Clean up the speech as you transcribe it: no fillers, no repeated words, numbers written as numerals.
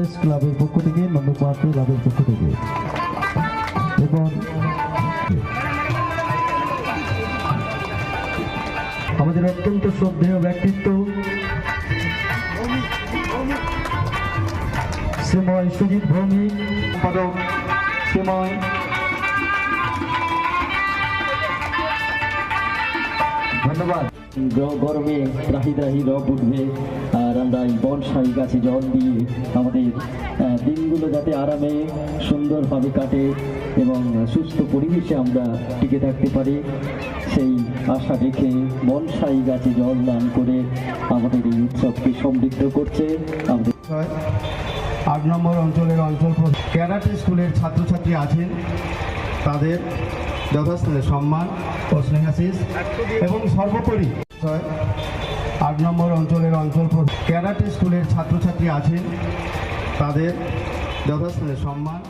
Press ক্লাবের পক্ষ থেকে, নন্দকুমার ক্লাবের পক্ষ থেকে এবং আমাদের অত্যন্ত শ্রদ্ধেয় ব্যক্তিত্ব শ্রীময় সুজিত ভৌমিক, সম্পাদক শ্রীময় ধন্যবাদ। গরমে রাহি রাহি রব উঠবে, আর আমরা এই বনসাই গাছে জল দিয়ে আমাদের দিনগুলো যাতে আরামে সুন্দরভাবে কাটে এবং সুস্থ পরিবেশে আমরা টিকে থাকতে পারি, সেই আশা রেখে বনসাই গাছে জল দান করে আমাদের এই উৎসবকে সমৃদ্ধ করছে। আমাদের 8 নম্বর অঞ্চলের অঞ্চল ক্যারাটে স্কুলের ছাত্রছাত্রী আছেন, তাদের যথাস্থানে সম্মান ও স্নেহাশিস এবং সর্বোপরি 8 নম্বর অঞ্চলের অঞ্চল ক্যারাটে স্কুলের ছাত্রছাত্রী আছেন, তাদের যথাস্থানে সম্মান